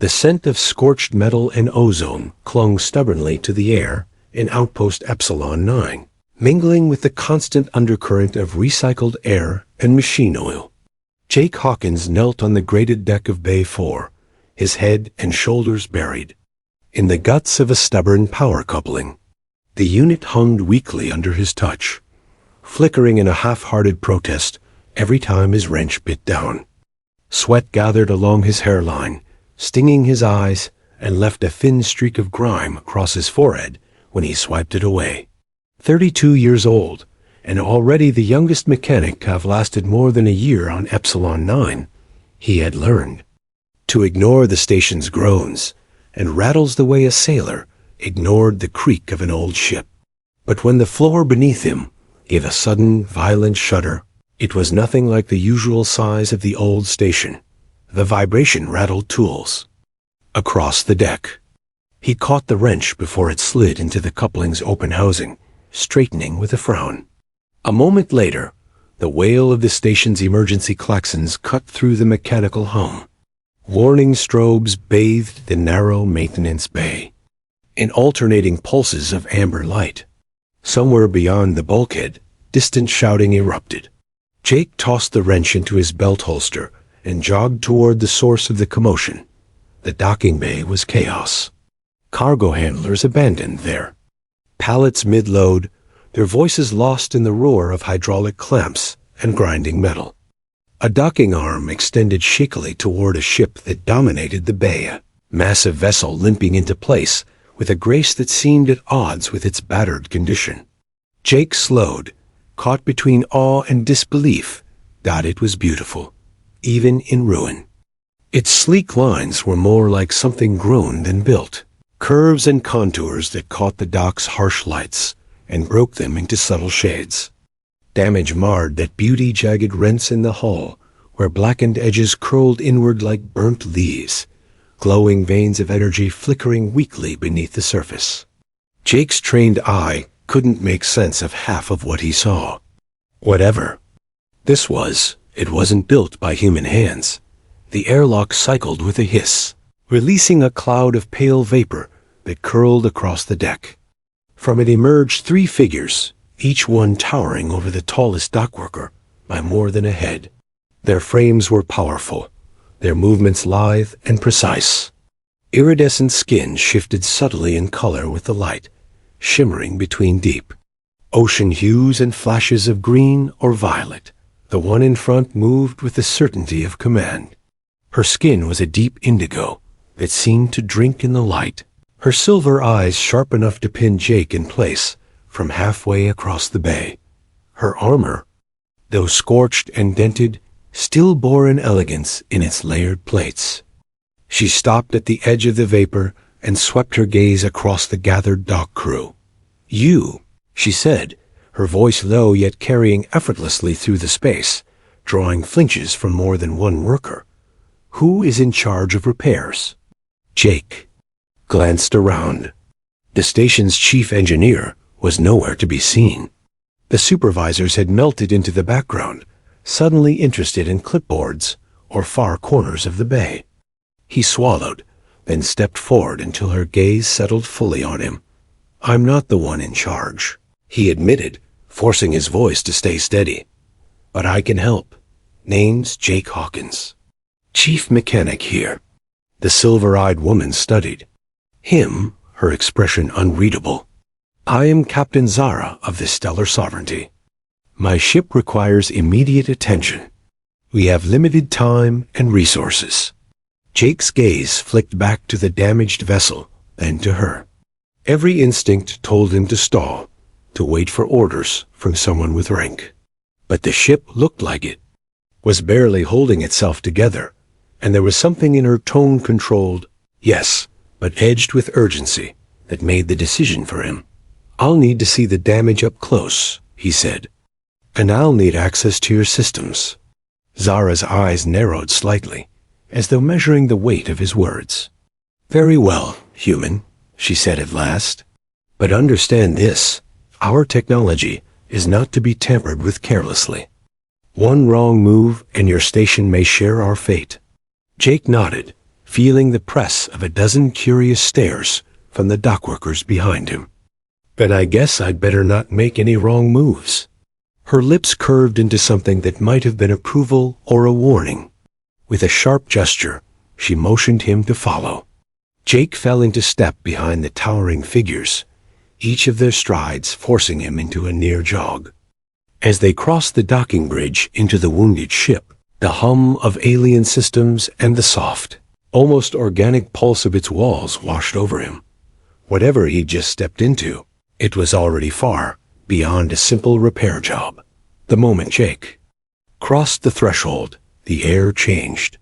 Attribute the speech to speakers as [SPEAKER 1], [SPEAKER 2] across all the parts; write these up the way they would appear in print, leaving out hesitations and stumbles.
[SPEAKER 1] The scent of scorched metal and ozone clung stubbornly to the air in Outpost Epsilon 9, mingling with the constant undercurrent of recycled air and machine oil. Jake Hawkins knelt on the grated deck of Bay 4, his head and shoulders buried in the guts of a stubborn power coupling. The unit hummed weakly under his touch, flickering in a half-hearted protest every time his wrench bit down. Sweat gathered along his hairline, stinging his eyes, and left a thin streak of grime across his forehead when he swiped it away. 32 years old, and already the youngest mechanic have lasted more than a year on Epsilon 9, he had learned to ignore the station's groans and rattles the way a sailor ignored the creak of an old ship. But when the floor beneath him gave a sudden, violent shudder, it was nothing like the usual size of the old station. The vibration rattled tools. Across the deck, he caught the wrench before it slid into the coupling's open housing, straightening with a frown. A moment later, the wail of the station's emergency klaxons cut through the mechanical hum. Warning strobes bathed the narrow maintenance bay in alternating pulses of amber light. Somewhere beyond the bulkhead, distant shouting erupted. Jake tossed the wrench into his belt holster and jogged toward the source of the commotion. The docking bay was chaos. Cargo handlers abandoned there. Pallets mid-load, their voices lost in the roar of hydraulic clamps and grinding metal. A docking arm extended shakily toward a ship that dominated the bay, a massive vessel limping into place with a grace that seemed at odds with its battered condition. Jake slowed, caught between awe and disbelief that it was beautiful, even in ruin. Its sleek lines were more like something grown than built, curves and contours that caught the dock's harsh lights and broke them into subtle shades. Damage marred that beauty, jagged rents in the hull, where blackened edges curled inward like burnt leaves, glowing veins of energy flickering weakly beneath the surface. Jake's trained eye couldn't make sense of half of what he saw. Whatever this was, it wasn't built by human hands. The airlock cycled with a hiss, releasing a cloud of pale vapor that curled across the deck. From it emerged three figures, each one towering over the tallest dockworker by more than a head. Their frames were powerful, their movements lithe and precise. Iridescent skin shifted subtly in color with the light, shimmering between deep ocean hues and flashes of green or violet. The one in front moved with the certainty of command. Her skin was a deep indigo that seemed to drink in the light, her silver eyes sharp enough to pin Jake in place from halfway across the bay. Her armor, though scorched and dented, still bore an elegance in its layered plates. She stopped at the edge of the vapor and swept her gaze across the gathered dock crew. "You," she said, her voice low yet carrying effortlessly through the space, drawing flinches from more than one worker. "Who is in charge of repairs?" Jake glanced around. The station's chief engineer was nowhere to be seen. The supervisors had melted into the background, suddenly interested in clipboards or far corners of the bay. He swallowed, then stepped forward until her gaze settled fully on him. "I'm not the one in charge," he admitted, forcing his voice to stay steady. "But I can help. Name's Jake Hawkins. Chief mechanic here." The silver-eyed woman studied him, her expression unreadable. "I am Captain Zara of the Stellar Sovereignty. My ship requires immediate attention. We have limited time and resources." Jake's gaze flicked back to the damaged vessel, then to her. Every instinct told him to stall, to wait for orders from someone with rank. But the ship looked like it was barely holding itself together, and there was something in her tone-controlled, yes, but edged with urgency, that made the decision for him. "I'll need to see the damage up close," he said. "And I'll need access to your systems." Zara's eyes narrowed slightly, as though measuring the weight of his words. "Very well, human," she said at last. "But understand this, our technology is not to be tampered with carelessly. One wrong move and your station may share our fate." Jake nodded, feeling the press of a dozen curious stares from the dockworkers behind him. "Then I guess I'd better not make any wrong moves." Her lips curved into something that might have been approval or a warning. With a sharp gesture, she motioned him to follow. Jake fell into step behind the towering figures, each of their strides forcing him into a near jog. As they crossed the docking bridge into the wounded ship, the hum of alien systems and the soft, almost organic pulse of its walls washed over him. Whatever he'd just stepped into, it was already far beyond a simple repair job. The moment Jake crossed the threshold, the air changed.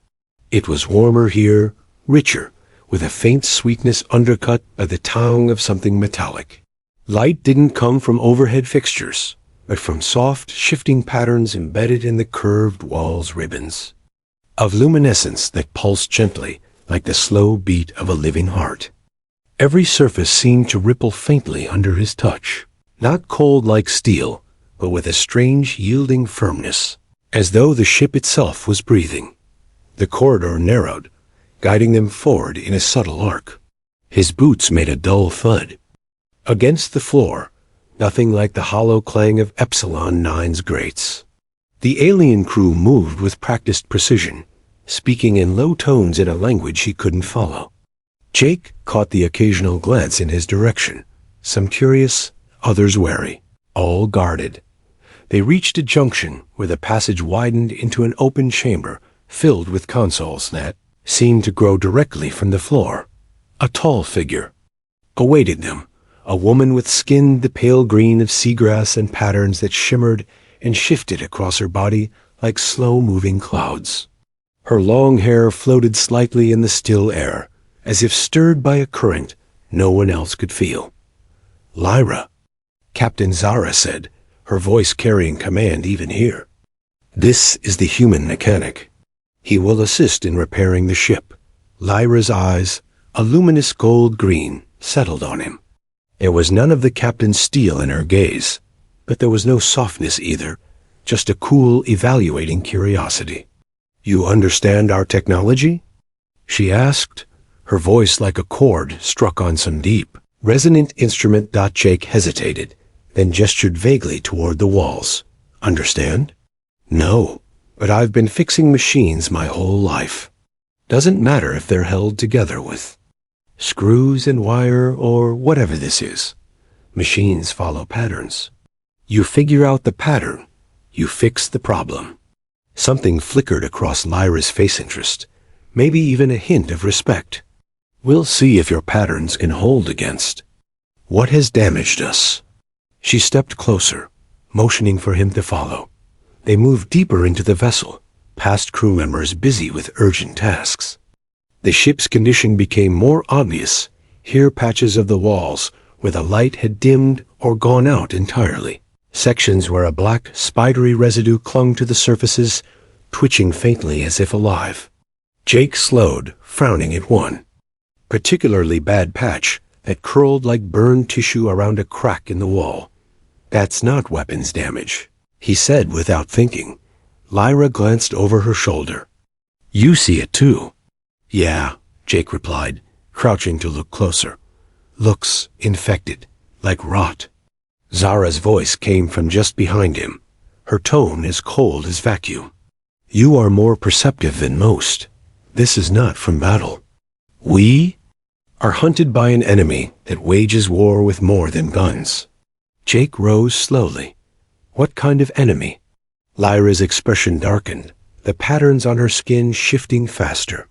[SPEAKER 1] It was warmer here, richer, with a faint sweetness undercut by the tang of something metallic. Light didn't come from overhead fixtures, but from soft, shifting patterns embedded in the curved wall's ribbons, of luminescence that pulsed gently like the slow beat of a living heart. Every surface seemed to ripple faintly under his touch, not cold like steel, but with a strange, yielding firmness, as though the ship itself was breathing. The corridor narrowed, guiding them forward in a subtle arc. His boots made a dull thud. Against the floor, nothing like the hollow clang of Epsilon 9's grates. The alien crew moved with practiced precision, speaking in low tones in a language he couldn't follow. Jake caught the occasional glance in his direction, some curious, others wary, all guarded. They reached a junction where the passage widened into an open chamber filled with consoles that seemed to grow directly from the floor. A tall figure awaited them, a woman with skin the pale green of seagrass and patterns that shimmered and shifted across her body like slow-moving clouds. Her long hair floated slightly in the still air, as if stirred by a current no one else could feel. "Lyra," Captain Zara said, her voice carrying command even here. "This is the human mechanic. He will assist in repairing the ship." Lyra's eyes, a luminous gold green, settled on him. There was none of the captain's steel in her gaze, but there was no softness either, just a cool, evaluating curiosity. "You understand our technology?" she asked, her voice like a chord struck on some deep, resonant instrument. Jake hesitated, then gestured vaguely toward the walls. "Understand?" "No, but I've been fixing machines my whole life. Doesn't matter if they're held together with screws and wire or whatever this is. Machines follow patterns. You figure out the pattern, you fix the problem." Something flickered across Lyra's face interest, maybe even a hint of respect. "We'll see if your patterns can hold against what has damaged us." She stepped closer, motioning for him to follow. They moved deeper into the vessel, past crew members busy with urgent tasks. The ship's condition became more obvious, here patches of the walls where the light had dimmed or gone out entirely, sections where a black, spidery residue clung to the surfaces, twitching faintly as if alive. Jake slowed, frowning at one particularly bad patch that curled like burned tissue around a crack in the wall. "That's not weapons damage," he said without thinking. Lyra glanced over her shoulder. "You see it too." "Yeah," Jake replied, crouching to look closer. "Looks infected, like rot." Zara's voice came from just behind him, her tone as cold as vacuum. "You are more perceptive than most. This is not from battle. We are hunted by an enemy that wages war with more than guns." Jake rose slowly. "What kind of enemy?" Lyra's expression darkened, the patterns on her skin shifting faster.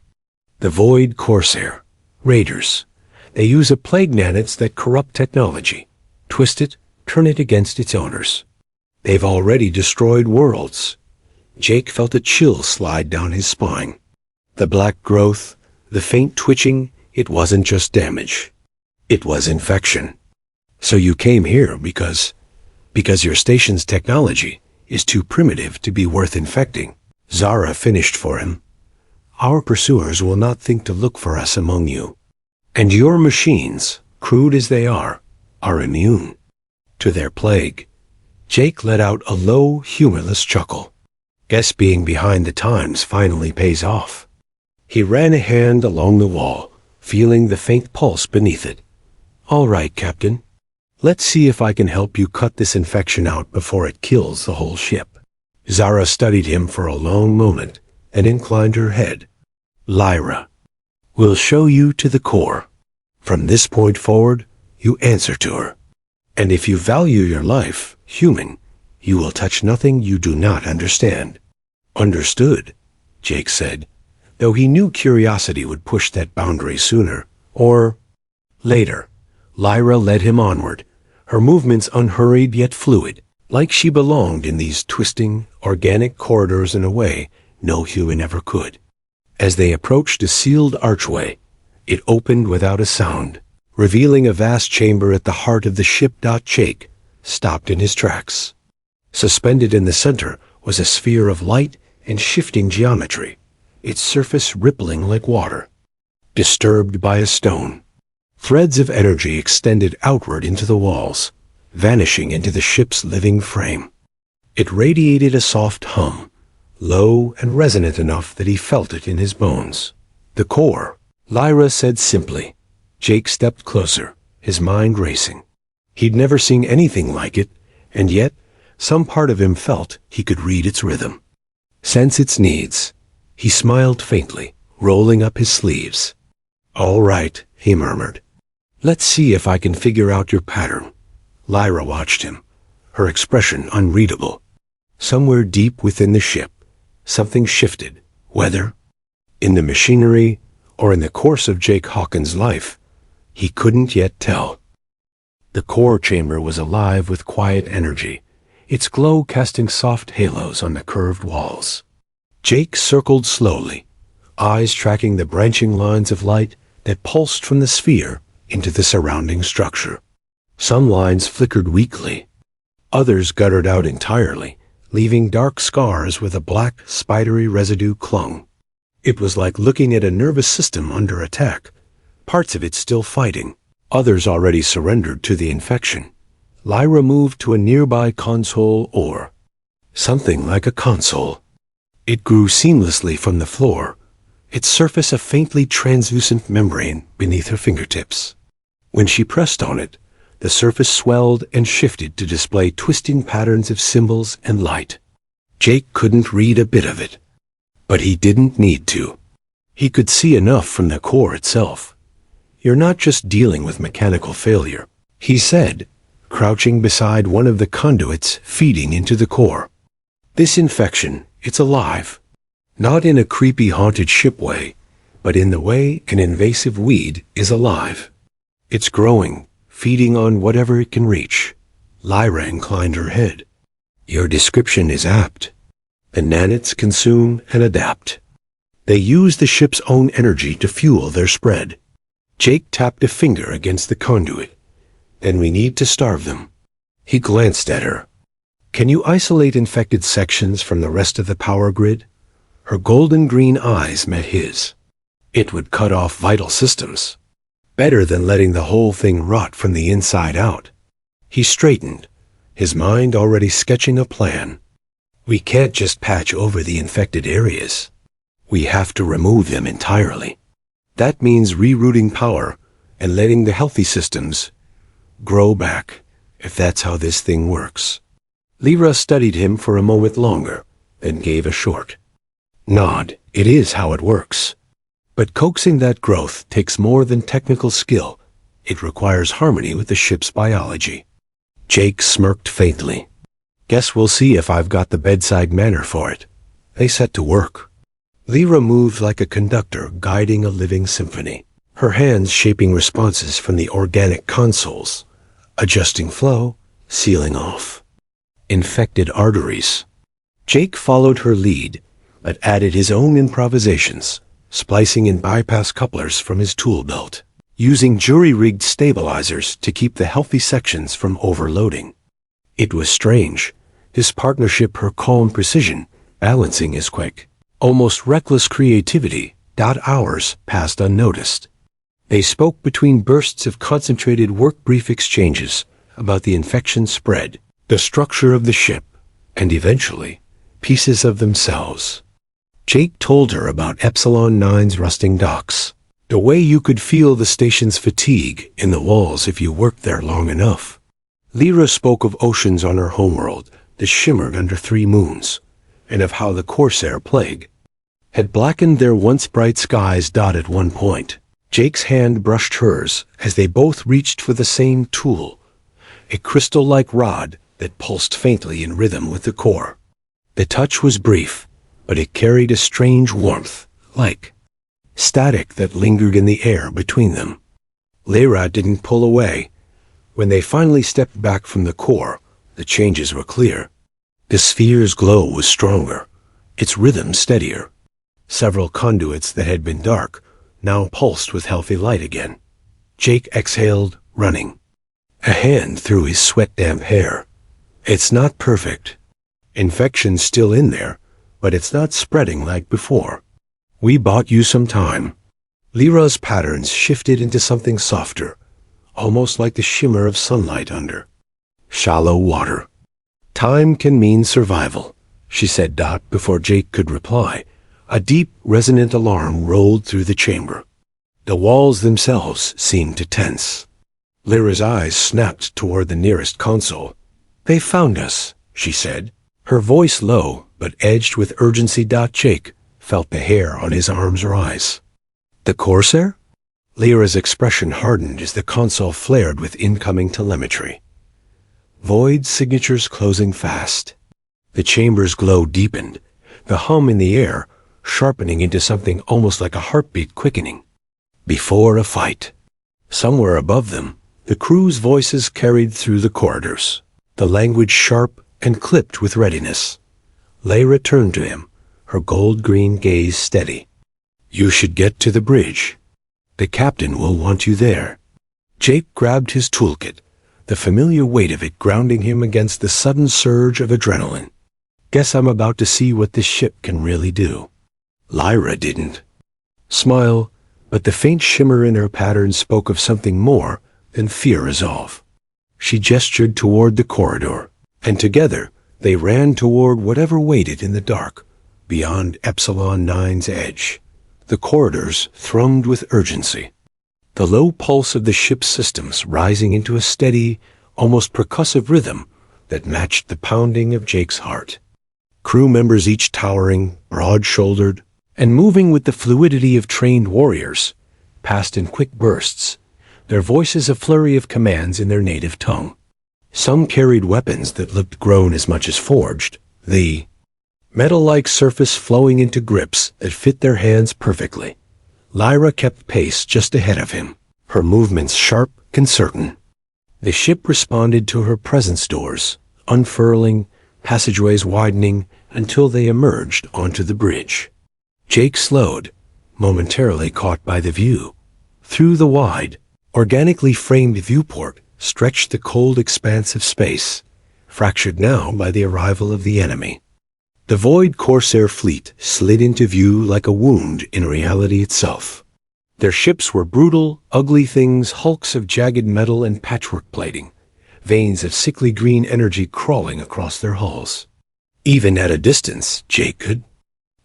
[SPEAKER 1] "The Void Corsair. Raiders. They use a plague nanite that corrupt technology, twist it, turn it against its owners. They've already destroyed worlds." Jake felt a chill slide down his spine. The black growth, the faint twitching, it wasn't just damage. It was infection. "So you came here because your station's technology is too primitive to be worth infecting." Zara finished for him. "Our pursuers will not think to look for us among you. And your machines, crude as they are immune to their plague." Jake let out a low, humorless chuckle. "Guess being behind the times finally pays off." He ran a hand along the wall, feeling the faint pulse beneath it. "All right, Captain. Let's see if I can help you cut this infection out before it kills the whole ship." Zara studied him for a long moment and inclined her head. "Lyra, we'll show you to the core. From this point forward, you answer to her. And if you value your life, human, you will touch nothing you do not understand." "Understood," Jake said, though he knew curiosity would push that boundary sooner or later. Lyra led him onward, her movements unhurried yet fluid, like she belonged in these twisting, organic corridors in a way no human ever could. As they approached a sealed archway, it opened without a sound, revealing a vast chamber at the heart of the ship. Jake stopped in his tracks. Suspended in the center was a sphere of light and shifting geometry, its surface rippling like water. Disturbed by a stone, threads of energy extended outward into the walls, vanishing into the ship's living frame. It radiated a soft hum, low and resonant enough that he felt it in his bones. "The core," Lyra said simply. Jake stepped closer, his mind racing. He'd never seen anything like it, and yet some part of him felt he could read its rhythm, sense its needs. He smiled faintly, rolling up his sleeves. "All right," he murmured. "Let's see if I can figure out your pattern." Lyra watched him, her expression unreadable. Somewhere deep within the ship, something shifted, whether in the machinery or in the course of Jake Hawkins' life, he couldn't yet tell. The core chamber was alive with quiet energy, its glow casting soft halos on the curved walls. Jake circled slowly, eyes tracking the branching lines of light that pulsed from the sphere into the surrounding structure. Some lines flickered weakly, others guttered out entirely, leaving dark scars where the black, spidery residue clung. It was like looking at a nervous system under attack, parts of it still fighting, others already surrendered to the infection. Lyra moved to a nearby console or something like a console. It grew seamlessly from the floor, its surface a faintly translucent membrane beneath her fingertips. When she pressed on it, the surface swelled and shifted to display twisting patterns of symbols and light. Jake couldn't read a bit of it, but he didn't need to. He could see enough from the core itself. "You're not just dealing with mechanical failure," he said, crouching beside one of the conduits feeding into the core. "This infection, it's alive. Not in a creepy haunted ship way, but in the way an invasive weed is alive. It's growing, feeding on whatever it can reach." Lyra inclined her head. "Your description is apt. The nanites consume and adapt. They use the ship's own energy to fuel their spread." Jake tapped a finger against the conduit. "Then we need to starve them." He glanced at her. "Can you isolate infected sections from the rest of the power grid?" Her golden green eyes met his. "It would cut off vital systems. Better than letting the whole thing rot from the inside out." He straightened, his mind already sketching a plan. "We can't just patch over the infected areas. We have to remove them entirely. That means rerouting power and letting the healthy systems grow back, if that's how this thing works." Lyra studied him for a moment longer, then gave a short nod. "It is how it works. But coaxing that growth takes more than technical skill. It requires harmony with the ship's biology." Jake smirked faintly. "Guess we'll see if I've got the bedside manner for it." They set to work. Lyra moved like a conductor guiding a living symphony, her hands shaping responses from the organic consoles, adjusting flow, sealing off infected arteries. Jake followed her lead, but added his own improvisations, splicing in bypass couplers from his tool belt, using jury-rigged stabilizers to keep the healthy sections from overloading. It was strange, his partnership, her calm precision, balancing his quick, almost reckless creativity. Hours passed unnoticed. They spoke between bursts of concentrated work-brief exchanges about the infection spread, the structure of the ship, and eventually, pieces of themselves. Jake told her about Epsilon 9's rusting docks, the way you could feel the station's fatigue in the walls if you worked there long enough. Lyra spoke of oceans on her homeworld that shimmered under 3 moons, and of how the Corsair plague had blackened their once bright skies. At one point, Jake's hand brushed hers as they both reached for the same tool, a crystal-like rod that pulsed faintly in rhythm with the core. The touch was brief, but it carried a strange warmth, like static that lingered in the air between them. Lyra didn't pull away. When they finally stepped back from the core, the changes were clear. The sphere's glow was stronger, its rhythm steadier. Several conduits that had been dark now pulsed with healthy light again. Jake exhaled, running a hand through his sweat-damp hair. It's not perfect. Infection's still in there, but it's not spreading like before. We bought you some time. Lyra's patterns shifted into something softer, almost like the shimmer of sunlight under shallow water. Time can mean survival, she said. Before Jake could reply, a deep, resonant alarm rolled through the chamber. The walls themselves seemed to tense. Lyra's eyes snapped toward the nearest console. They found us, she said, her voice low but edged with urgency. Jake felt the hair on his arms rise. The Corsair? Lyra's expression hardened as the console flared with incoming telemetry. Void signatures closing fast. The chamber's glow deepened, the hum in the air sharpening into something almost like a heartbeat quickening. Before a fight. Somewhere above them, the crew's voices carried through the corridors, the language sharp and clipped with readiness. Lyra turned to him, her gold-green gaze steady. You should get to the bridge. The captain will want you there. Jake grabbed his toolkit, the familiar weight of it grounding him against the sudden surge of adrenaline. Guess I'm about to see what this ship can really do. Lyra didn't smile, but the faint shimmer in her pattern spoke of something more than fear resolve. She gestured toward the corridor, and together they ran toward whatever waited in the dark, beyond Epsilon 9's edge. The corridors thronged with urgency, the low pulse of the ship's systems rising into a steady, almost percussive rhythm that matched the pounding of Jake's heart. Crew members each towering, broad-shouldered, and moving with the fluidity of trained warriors, passed in quick bursts, their voices a flurry of commands in their native tongue. Some carried weapons that looked grown as much as forged, the metal-like surface flowing into grips that fit their hands perfectly. Lyra kept pace just ahead of him, her movements sharp and certain. The ship responded to her presence doors, unfurling, passageways widening until they emerged onto the bridge. Jake slowed, momentarily caught by the view. Through the wide, organically framed viewport stretched the cold expanse of space, fractured now by the arrival of the enemy. The void Corsair fleet slid into view like a wound in reality itself. Their ships were brutal, ugly things, hulks of jagged metal and patchwork plating, veins of sickly green energy crawling across their hulls. Even at a distance, Jake could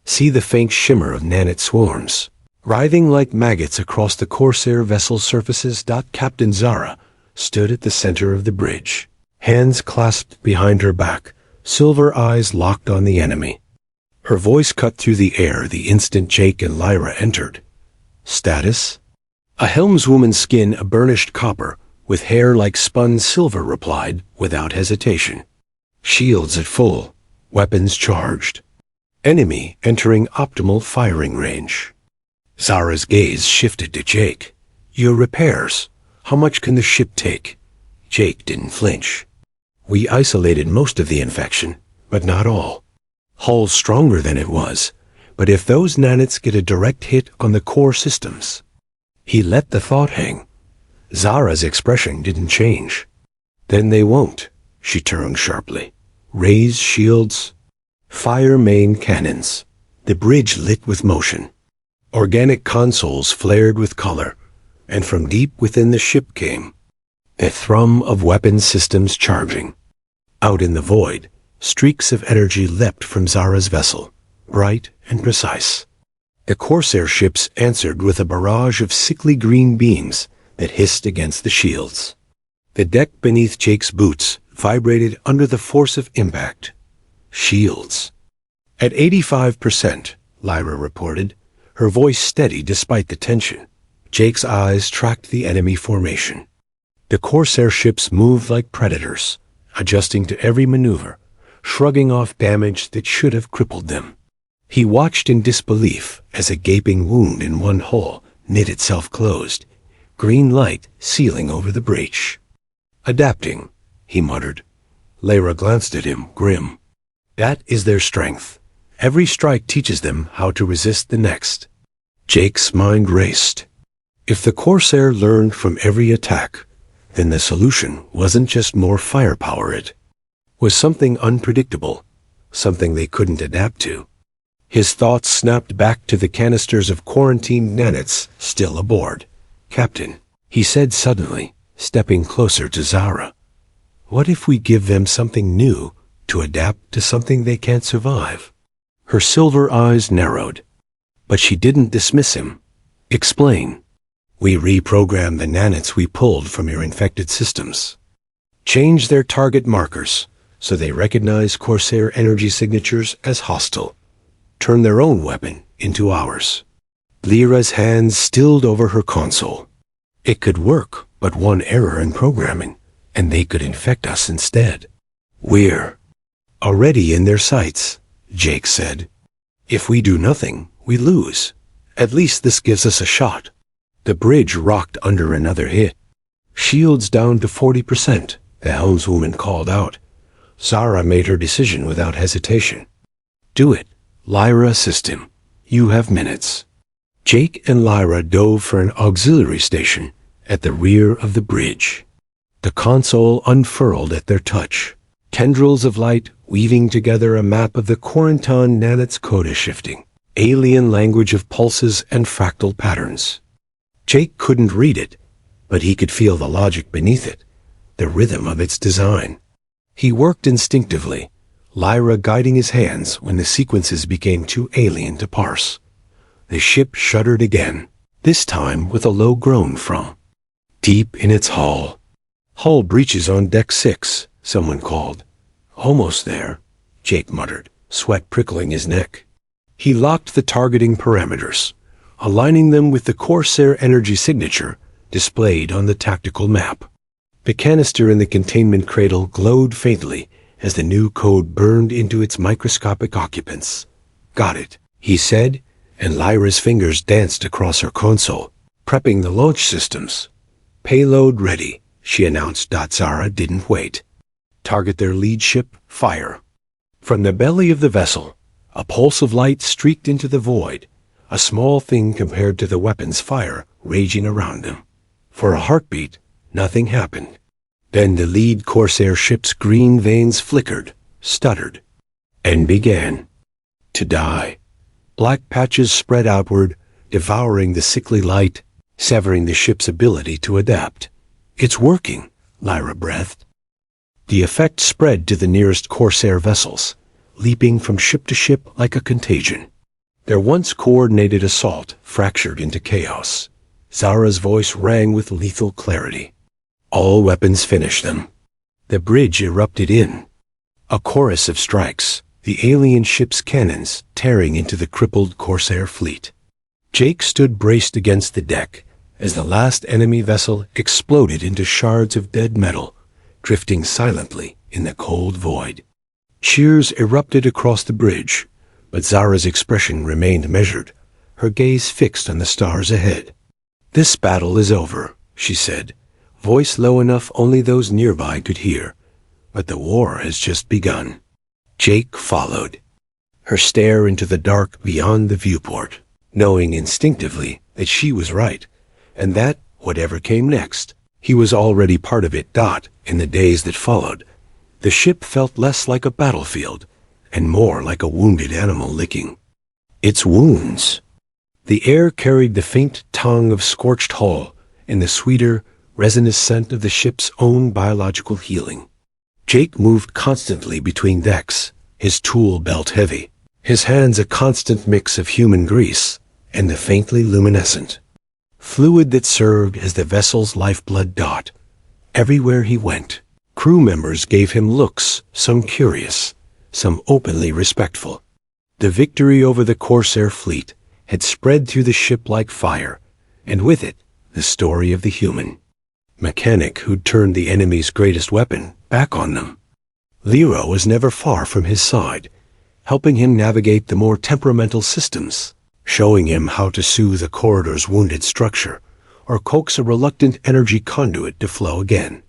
[SPEAKER 1] see the faint shimmer of nanite swarms, writhing like maggots across the Corsair vessel surfaces. Captain Zara stood at the center of the bridge, hands clasped behind her back, silver eyes locked on the enemy. Her voice cut through the air the instant Jake and Lyra entered. Status? A helmswoman's skin a burnished copper, with hair like spun silver, replied without hesitation. Shields at full, weapons charged. Enemy entering optimal firing range. Zara's gaze shifted to Jake. Your repairs. How much can the ship take? Jake didn't flinch. We isolated most of the infection, but not all. Hull's stronger than it was, but if those nanites get a direct hit on the core systems. He let the thought hang. Zara's expression didn't change. Then they won't, she turned sharply. Raise shields. Fire main cannons. The bridge lit with motion. Organic consoles flared with color, and from deep within the ship came the thrum of weapon systems charging. Out in the void, streaks of energy leapt from Zara's vessel, bright and precise. The Corsair ships answered with a barrage of sickly green beams that hissed against the shields. The deck beneath Jake's boots vibrated under the force of impact. Shields. At 85%, Lyra reported, her voice steady despite the tension. Jake's eyes tracked the enemy formation. The Corsair ships moved like predators, adjusting to every maneuver, shrugging off damage that should have crippled them. He watched in disbelief as a gaping wound in one hull knit itself closed, green light sealing over the breach. "Adapting," he muttered. Lyra glanced at him, grim. "That is their strength. Every strike teaches them how to resist the next." Jake's mind raced. If the Corsair learned from every attack, then the solution wasn't just more firepower, it was something unpredictable, something they couldn't adapt to. His thoughts snapped back to the canisters of quarantined nanits still aboard. "Captain," he said suddenly, stepping closer to Zara. "What if we give them something new to adapt to something they can't survive?" Her silver eyes narrowed, but she didn't dismiss him. "Explain." "We reprogram the nanits we pulled from your infected systems. Change their target markers so they recognize Corsair energy signatures as hostile. Turn their own weapon into ours." Lyra's hands stilled over her console. It could work, but one error in programming, and they could infect us instead. "We're already in their sights," Jake said. "If we do nothing, we lose. At least this gives us a shot." The bridge rocked under another hit. "Shields down to 40%, the helmswoman called out. Zara made her decision without hesitation. "Do it," Lyra assisted him. "You have minutes." Jake and Lyra dove for an auxiliary station at the rear of the bridge. The console unfurled at their touch, tendrils of light weaving together a map of the quarantine nanit's coda shifting, alien language of pulses and fractal patterns. Jake couldn't read it, but he could feel the logic beneath it, the rhythm of its design. He worked instinctively, Lyra guiding his hands when the sequences became too alien to parse. The ship shuddered again, this time with a low groan from deep in its hull. "Hull breaches on deck 6, someone called. "Almost there," Jake muttered, sweat prickling his neck. He locked the targeting parameters, aligning them with the Corsair energy signature displayed on the tactical map. The canister in the containment cradle glowed faintly as the new code burned into its microscopic occupants. "Got it," he said, and Lyra's fingers danced across her console, prepping the launch systems. "Payload ready," she announced. Zara didn't wait. "Target their lead ship, fire." From the belly of the vessel, a pulse of light streaked into the void, a small thing compared to the weapon's fire raging around them. For a heartbeat, nothing happened. Then the lead Corsair ship's green veins flickered, stuttered, and began to die. Black patches spread outward, devouring the sickly light, severing the ship's ability to adapt. "It's working," Lyra breathed. The effect spread to the nearest Corsair vessels, leaping from ship to ship like a contagion. Their once coordinated assault fractured into chaos. Zara's voice rang with lethal clarity. "All weapons finish them." The bridge erupted in a chorus of strikes, the alien ship's cannons tearing into the crippled Corsair fleet. Jake stood braced against the deck as the last enemy vessel exploded into shards of dead metal, drifting silently in the cold void. Cheers erupted across the bridge, but Zara's expression remained measured, her gaze fixed on the stars ahead. "This battle is over," she said, voice low enough only those nearby could hear, "but the war has just begun." Jake followed, her stare into the dark beyond the viewport, knowing instinctively that she was right, and that, whatever came next, he was already part of it. In the days that followed, the ship felt less like a battlefield and more like a wounded animal licking its wounds. The air carried the faint tongue of scorched hull and the sweeter, resinous scent of the ship's own biological healing. Jake moved constantly between decks, his tool belt heavy, his hands a constant mix of human grease and the faintly luminescent fluid that served as the vessel's lifeblood dot. Everywhere he went, crew members gave him looks, some curious, some openly respectful. The victory over the Corsair fleet had spread through the ship like fire, and with it, the story of the human mechanic who'd turned the enemy's greatest weapon back on them. Lyra was never far from his side, helping him navigate the more temperamental systems, showing him how to soothe a corridor's wounded structure, or coax a reluctant energy conduit to flow again.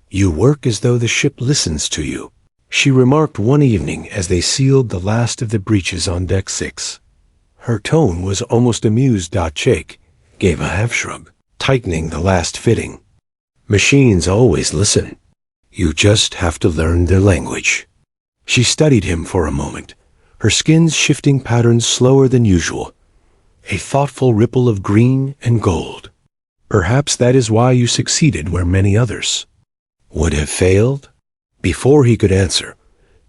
[SPEAKER 1] "You work as though the ship listens to you," she remarked one evening as they sealed the last of the breaches on Deck 6. Her tone was almost amused. Jake gave a half-shrug, tightening the last fitting. "Machines always listen. You just have to learn their language." She studied him for a moment, her skin's shifting patterns slower than usual, a thoughtful ripple of green and gold. "Perhaps that is why you succeeded where many others would have failed?" Before he could answer,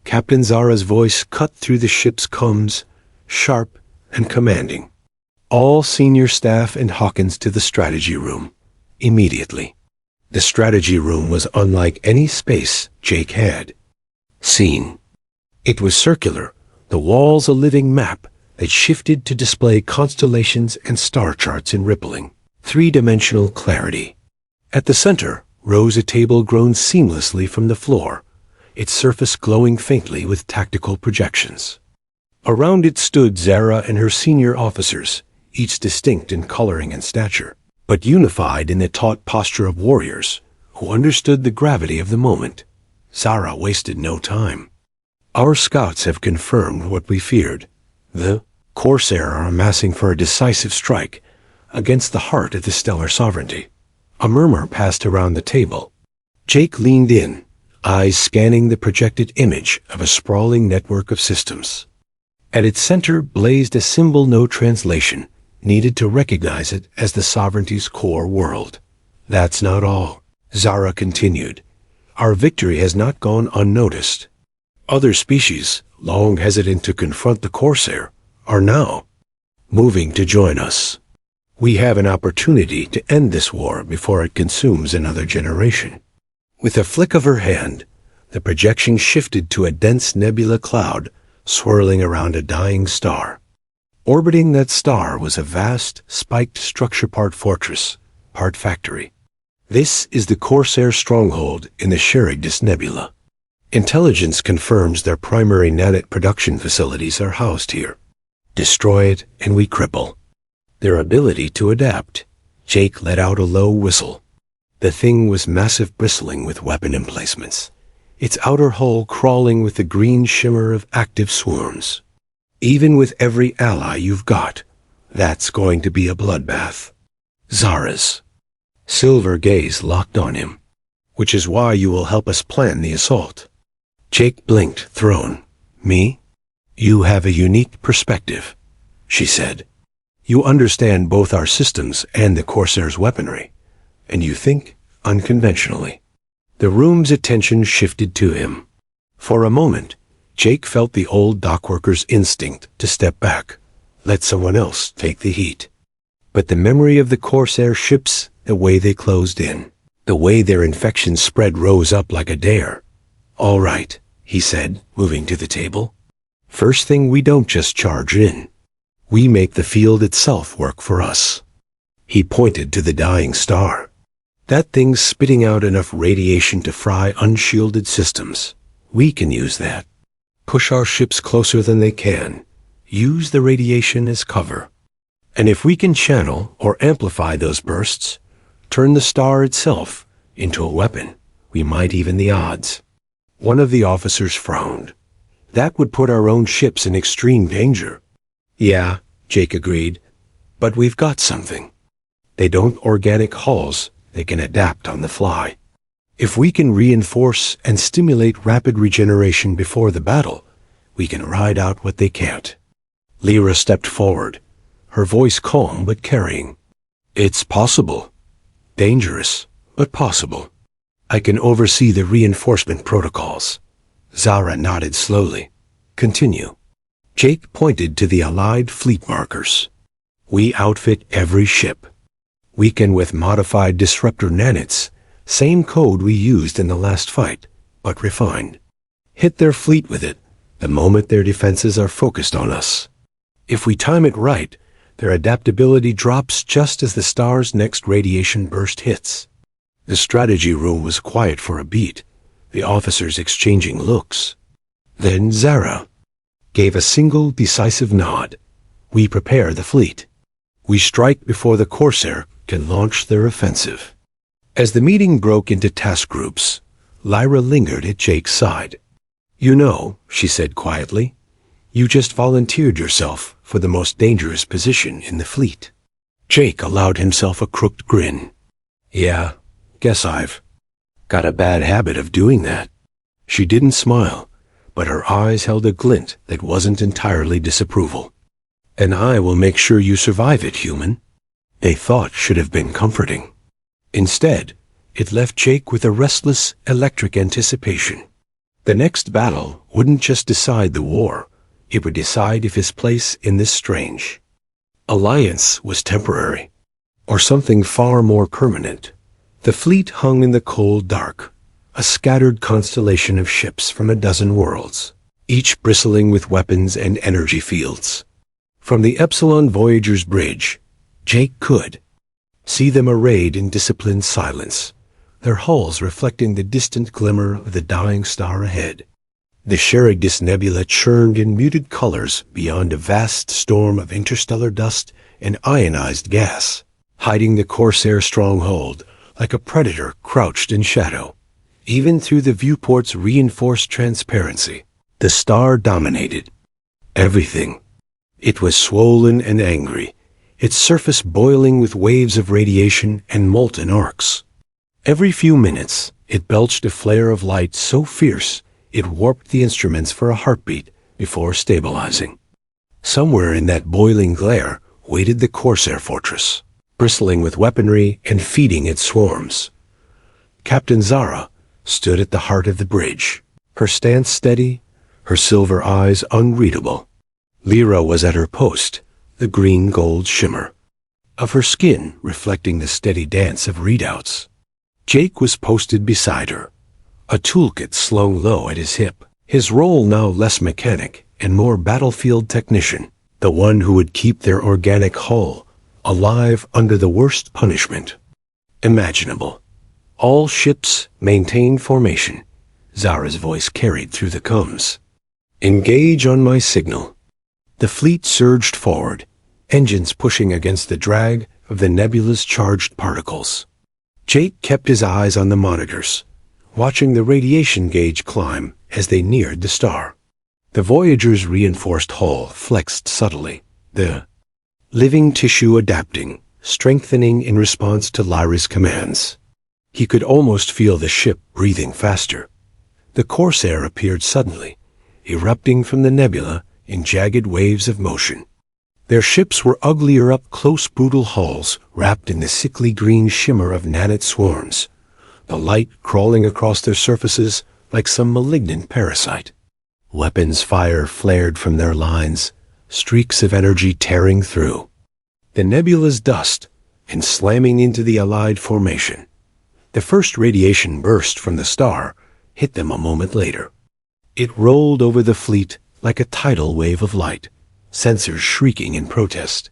[SPEAKER 1] Captain Zara's voice cut through the ship's comms, sharp and commanding. "All senior staff and Hawkins to the strategy room, immediately." The strategy room was unlike any space Jake had seen. It was circular, the walls a living map that shifted to display constellations and star charts in rippling, three-dimensional clarity. At the center rose a table grown seamlessly from the floor, its surface glowing faintly with tactical projections. Around it stood Zara and her senior officers, each distinct in coloring and stature, but unified in the taut posture of warriors who understood the gravity of the moment. Zara wasted no time. "Our scouts have confirmed what we feared. The Corsair are amassing for a decisive strike against the heart of the stellar sovereignty." A murmur passed around the table. Jake leaned in, eyes scanning the projected image of a sprawling network of systems. At its center blazed a symbol no translation needed to recognize it as the sovereignty's core world. "That's not all," Zara continued. "Our victory has not gone unnoticed. Other species, long hesitant to confront the Corsair, are now moving to join us. We have an opportunity to end this war before it consumes another generation." With a flick of her hand, the projection shifted to a dense nebula cloud swirling around a dying star. Orbiting that star was a vast, spiked structure, part fortress, part factory. "This is the Corsair stronghold in the Charybdis Nebula. Intelligence confirms their primary nanet production facilities are housed here. Destroy it and we cripple their ability to adapt." Jake let out a low whistle. The thing was massive, bristling with weapon emplacements, its outer hull crawling with the green shimmer of active swarms. "Even with every ally you've got, that's going to be a bloodbath." Zara's silver gaze locked on him. "Which is why you will help us plan the assault." Jake blinked, thrown. "Me? You have a unique perspective," she said. "You understand both our systems and the Corsair's weaponry, and you think unconventionally." The room's attention shifted to him. For a moment, Jake felt the old dockworker's instinct to step back, let someone else take the heat. But the memory of the Corsair ships, the way they closed in, the way their infection spread rose up like a dare. "All right," he said, moving to the table. "First thing, we don't just charge in. We make the field itself work for us." He pointed to the dying star. "That thing's spitting out enough radiation to fry unshielded systems. We can use that. Push our ships closer than they can. Use the radiation as cover. And if we can channel or amplify those bursts, turn the star itself into a weapon, we might even the odds." One of the officers frowned. "That would put our own ships in extreme danger." "Yeah," Jake agreed, "but we've got something. They don't organic hulls, they can adapt on the fly. If we can reinforce and stimulate rapid regeneration before the battle, we can ride out what they can't." Lyra stepped forward, her voice calm but carrying. "It's possible. Dangerous, but possible. I can oversee the reinforcement protocols." Zara nodded slowly. "Continue." Jake pointed to the Allied fleet markers. We outfit every ship. Weaken with modified disruptor nanites, same code we used in the last fight, but refined. Hit their fleet with it the moment their defenses are focused on us. If we time it right, their adaptability drops just as the star's next radiation burst hits. The strategy room was quiet for a beat, the officers exchanging looks. Then Zara gave a single decisive nod. We prepare the fleet. We strike before the Corsair can launch their offensive. As the meeting broke into task groups, Lyra lingered at Jake's side. You know, she said quietly, you just volunteered yourself for the most dangerous position in the fleet. Jake allowed himself a crooked grin. Yeah, guess I've got a bad habit of doing that. She didn't smile, but her eyes held a glint that wasn't entirely disapproval. And I will make sure you survive it, human. A thought should have been comforting. Instead, it left Jake with a restless, electric anticipation. The next battle wouldn't just decide the war, it would decide if his place in this strange alliance was temporary, or something far more permanent. The fleet hung in the cold dark, a scattered constellation of ships from a dozen worlds, each bristling with weapons and energy fields. From the Epsilon Voyager's bridge, Jake could see them arrayed in disciplined silence, their hulls reflecting the distant glimmer of the dying star ahead. The Charybdis Nebula churned in muted colors beyond a vast storm of interstellar dust and ionized gas, hiding the Corsair stronghold like a predator crouched in shadow. Even through the viewport's reinforced transparency, the star dominated everything. It was swollen and angry, its surface boiling with waves of radiation and molten arcs. Every few minutes, it belched a flare of light so fierce it warped the instruments for a heartbeat before stabilizing. Somewhere in that boiling glare waited the Corsair fortress, bristling with weaponry and feeding its swarms. Captain Zara stood at the heart of the bridge, her stance steady, her silver eyes unreadable. Lyra was at her post, the green-gold shimmer of her skin reflecting the steady dance of readouts. Jake was posted beside her, a toolkit slung low at his hip, his role now less mechanic and more battlefield technician, the one who would keep their organic hull alive under the worst punishment imaginable. All ships maintain formation, Zara's voice carried through the comms. Engage on my signal. The fleet surged forward, engines pushing against the drag of the nebula's charged particles. Jake kept his eyes on the monitors, watching the radiation gauge climb as they neared the star. The Voyager's reinforced hull flexed subtly, the living tissue adapting, strengthening in response to Lyra's commands. He could almost feel the ship breathing faster. The Corsair appeared suddenly, erupting from the nebula in jagged waves of motion. Their ships were uglier up-close brutal hulls wrapped in the sickly green shimmer of nanite swarms, the light crawling across their surfaces like some malignant parasite. Weapons fire flared from their lines, streaks of energy tearing through the nebula's dust and slamming into the Allied formation. The first radiation burst from the star hit them a moment later. It rolled over the fleet like a tidal wave of light, sensors shrieking in protest.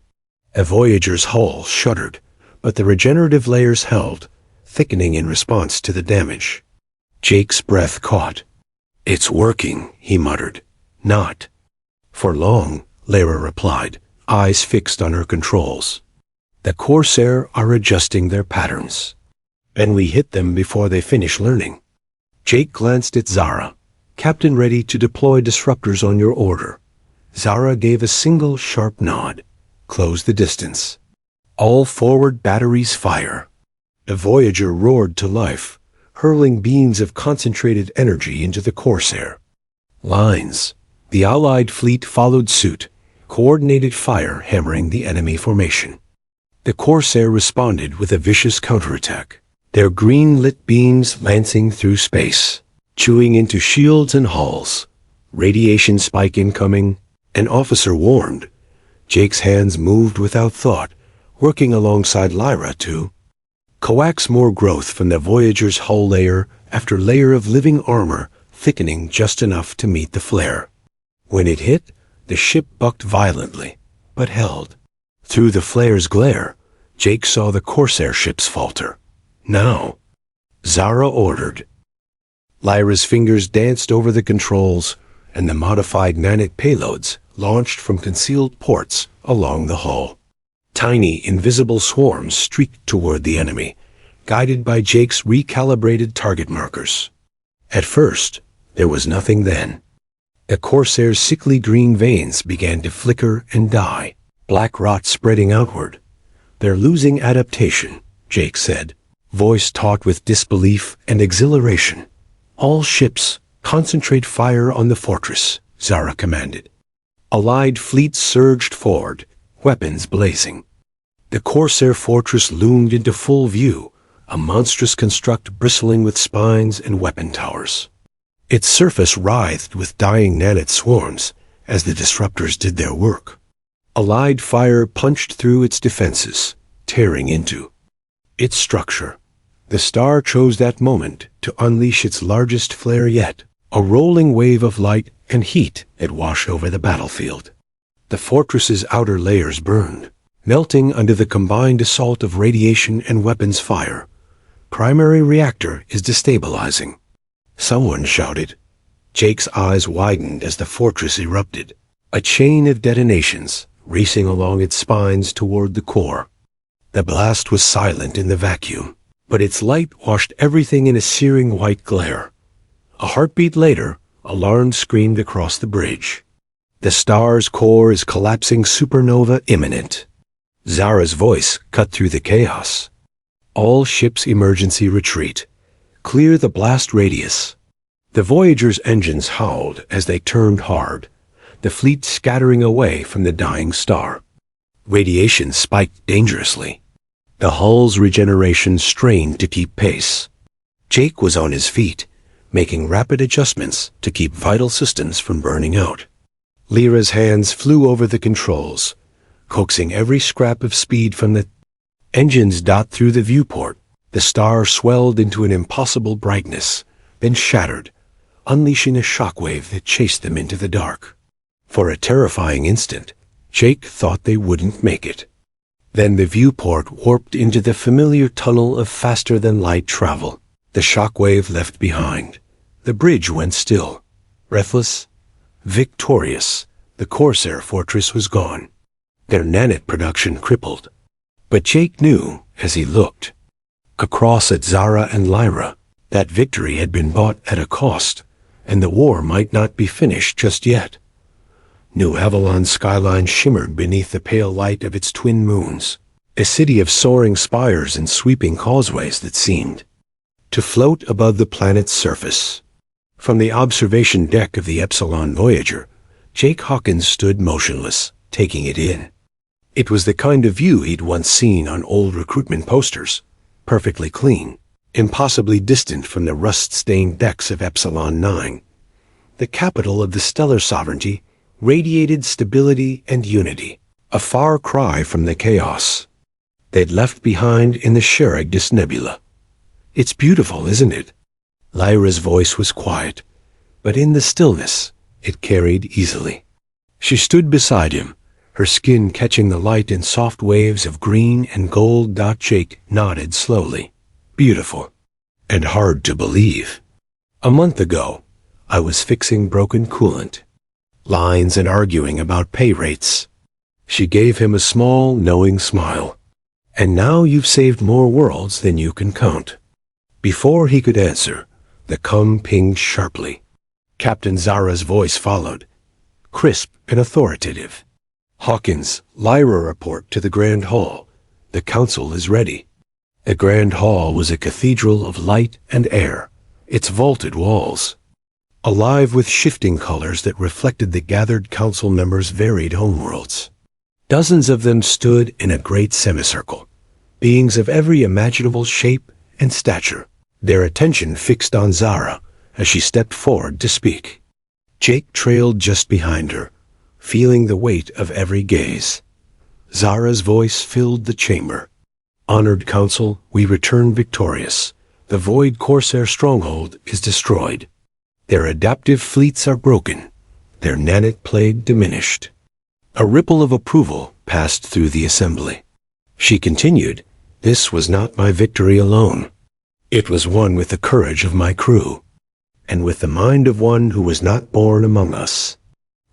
[SPEAKER 1] A Voyager's hull shuddered, but the regenerative layers held, thickening in response to the damage. Jake's breath caught. It's working, he muttered. Not for long, Lyra replied, eyes fixed on her controls. The Corsair are adjusting their patterns, and we hit them before they finish learning. Jake glanced at Zara. Captain, ready to deploy disruptors on your order. Zara gave a single sharp nod. Close the distance. All forward batteries fire. The Voyager roared to life, hurling beams of concentrated energy into the Corsair. Lines. The Allied fleet followed suit, coordinated fire hammering the enemy formation. The Corsair responded with a vicious counterattack, their green-lit beams lancing through space, chewing into shields and hulls. Radiation spike incoming. An officer warned. Jake's hands moved without thought, working alongside Lyra to coax more growth from the Voyager's hull layer after layer of living armor, thickening just enough to meet the flare. When it hit, the ship bucked violently, but held. Through the flare's glare, Jake saw the Corsair ships falter. Now, Zara ordered. Lyra's fingers danced over the controls, and the modified nanite payloads launched from concealed ports along the hull. Tiny, invisible swarms streaked toward the enemy, guided by Jake's recalibrated target markers. At first, there was nothing then. The Corsair's sickly green veins began to flicker and die, black rot spreading outward. "They're losing adaptation," Jake said, voice taut with disbelief and exhilaration. "All ships, concentrate fire on the fortress," Zara commanded. Allied fleets surged forward, weapons blazing. The Corsair fortress loomed into full view, a monstrous construct bristling with spines and weapon towers. Its surface writhed with dying nanite swarms as the disruptors did their work. Allied fire punched through its defenses, tearing into its structure. The star chose that moment to unleash its largest flare yet, a rolling wave of light and heat that washed over the battlefield. The fortress's outer layers burned, melting under the combined assault of radiation and weapons fire. "Primary reactor is destabilizing," someone shouted. Jake's eyes widened as the fortress erupted, a chain of detonations racing along its spines toward the core. The blast was silent in the vacuum, but its light washed everything in a searing white glare. A heartbeat later, alarm screamed across the bridge. "The star's core is collapsing, supernova imminent." Zara's voice cut through the chaos. "All ships emergency retreat. Clear the blast radius." The Voyager's engines howled as they turned hard, the fleet scattering away from the dying star. Radiation spiked dangerously. The hull's regeneration strained to keep pace. Jake was on his feet, making rapid adjustments to keep vital systems from burning out. Lyra's hands flew over the controls, coaxing every scrap of speed from the engines. Through the viewport, the star swelled into an impossible brightness, then shattered, unleashing a shockwave that chased them into the dark. For a terrifying instant, Jake thought they wouldn't make it. Then the viewport warped into the familiar tunnel of faster-than-light travel. The shockwave left behind. The bridge went still. Breathless, victorious, the Corsair fortress was gone. Their nanite production crippled. But Jake knew, as he looked across at Zara and Lyra, that victory had been bought at a cost, and the war might not be finished just yet. New Avalon's skyline shimmered beneath the pale light of its twin moons, a city of soaring spires and sweeping causeways that seemed to float above the planet's surface. From the observation deck of the Epsilon Voyager, Jake Hawkins stood motionless, taking it in. It was the kind of view he'd once seen on old recruitment posters, perfectly clean, impossibly distant from the rust-stained decks of Epsilon 9. The capital of the stellar sovereignty radiated stability and unity, a far cry from the chaos they'd left behind in the Charybdis Nebula. "It's beautiful, isn't it?" Lyra's voice was quiet, but in the stillness, it carried easily. She stood beside him, her skin catching the light in soft waves of green and gold. Jake nodded slowly. "Beautiful. And hard to believe. A month ago, I was fixing broken coolant lines and arguing about pay rates." She gave him a small, knowing smile. "And now you've saved more worlds than you can count." Before he could answer, the comm pinged sharply. Captain Zara's voice followed, crisp and authoritative. "Hawkins, Lyra report to the Grand Hall. The Council is ready." The Grand Hall was a cathedral of light and air, its vaulted walls alive with shifting colors that reflected the gathered council members' varied homeworlds. Dozens of them stood in a great semicircle, beings of every imaginable shape and stature, their attention fixed on Zara as she stepped forward to speak. Jake trailed just behind her, feeling the weight of every gaze. Zara's voice filled the chamber. "Honored Council, we return victorious. The Void Corsair stronghold is destroyed. Their adaptive fleets are broken, their nanite plague diminished." A ripple of approval passed through the assembly. She continued, "This was not my victory alone. It was won with the courage of my crew, and with the mind of one who was not born among us."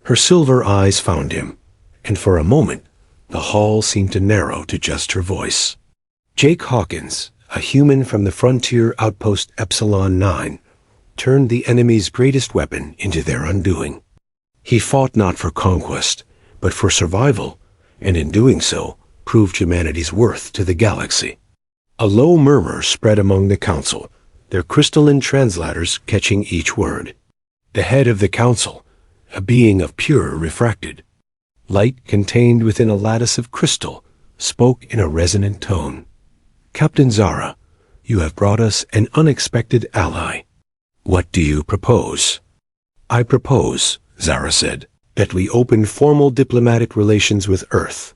[SPEAKER 1] Her silver eyes found him, and for a moment, the hall seemed to narrow to just her voice. Jake Hawkins, a human from the frontier outpost Epsilon 9, turned the enemy's greatest weapon into their undoing. He fought not for conquest, but for survival, and in doing so, proved humanity's worth to the galaxy. A low murmur spread among the council, their crystalline translators catching each word. The head of the council, a being of pure refracted light contained within a lattice of crystal, spoke in a resonant tone. "Captain Zara, you have brought us an unexpected ally. What do you propose?" "I propose," Zara said, "that we open formal diplomatic relations with Earth,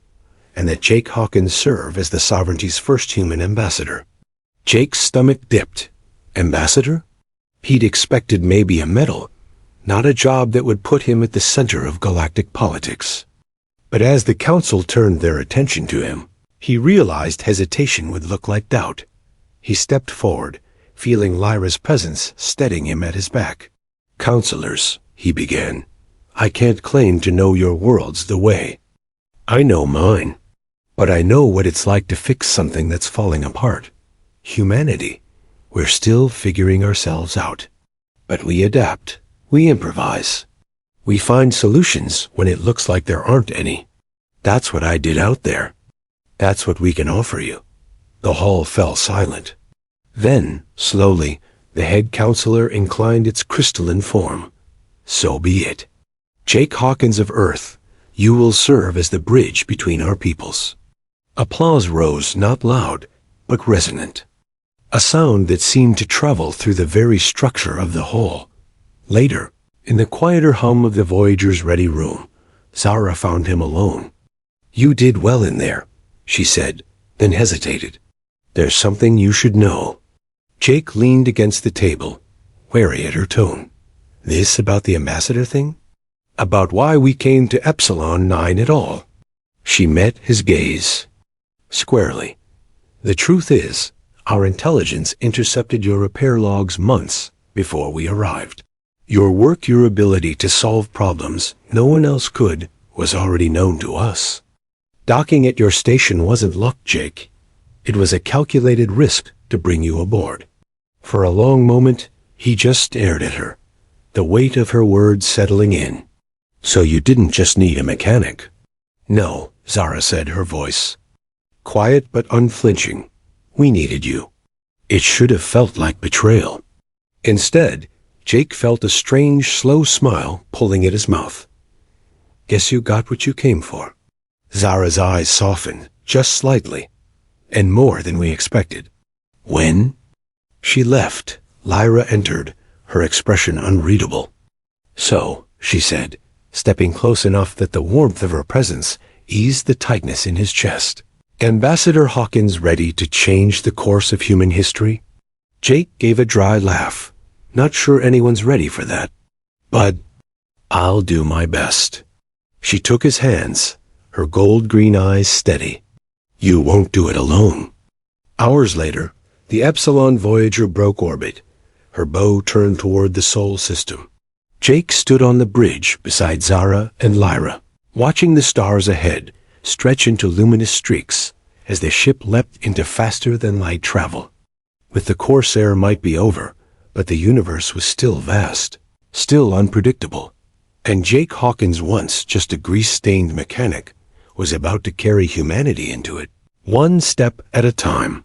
[SPEAKER 1] and that Jake Hawkins serve as the sovereignty's first human ambassador." Jake's stomach dipped. Ambassador? He'd expected maybe a medal, not a job that would put him at the center of galactic politics. But as the council turned their attention to him, he realized hesitation would look like doubt. He stepped forward, feeling Lyra's presence steadying him at his back. "Counselors," he began, "I can't claim to know your worlds the way. I know mine, but I know what it's like to fix something that's falling apart. Humanity. We're still figuring ourselves out. But we adapt. We improvise. We find solutions when it looks like there aren't any. That's what I did out there. That's what we can offer you." The hall fell silent. Then, slowly, the head counselor inclined its crystalline form. "So be it. Jake Hawkins of Earth, you will serve as the bridge between our peoples." Applause rose, not loud, but resonant. A sound that seemed to travel through the very structure of the hall. Later, in the quieter hum of the Voyager's ready room, Zara found him alone. "You did well in there," she said, then hesitated. "There's something you should know." Jake leaned against the table, wary at her tone. "This about the ambassador thing? About why we came to Epsilon 9 at all?" She met his gaze squarely. "The truth is, our intelligence intercepted your repair logs months before we arrived. Your work, your ability to solve problems no one else could, was already known to us. Docking at your station wasn't luck, Jake. It was a calculated risk to bring you aboard." For a long moment, he just stared at her, the weight of her words settling in. "So you didn't just need a mechanic?" "No," Zara said, her voice quiet but unflinching. "We needed you." It should have felt like betrayal. Instead, Jake felt a strange, slow smile pulling at his mouth. "Guess you got what you came for." Zara's eyes softened, just slightly, and more than we expected. "When?" She left. Lyra entered, her expression unreadable. "So," she said, stepping close enough that the warmth of her presence eased the tightness in his chest. "Ambassador Hawkins ready to change the course of human history?" Jake gave a dry laugh. "Not sure anyone's ready for that. But I'll do my best." She took his hands, her gold-green eyes steady. "You won't do it alone." Hours later, the Epsilon Voyager broke orbit, her bow turned toward the Sol system. Jake stood on the bridge beside Zara and Lyra, watching the stars ahead stretch into luminous streaks as the ship leapt into faster-than-light travel. With the Corsair might be over, but the universe was still vast, still unpredictable, and Jake Hawkins, once just a grease-stained mechanic, was about to carry humanity into it, one step at a time.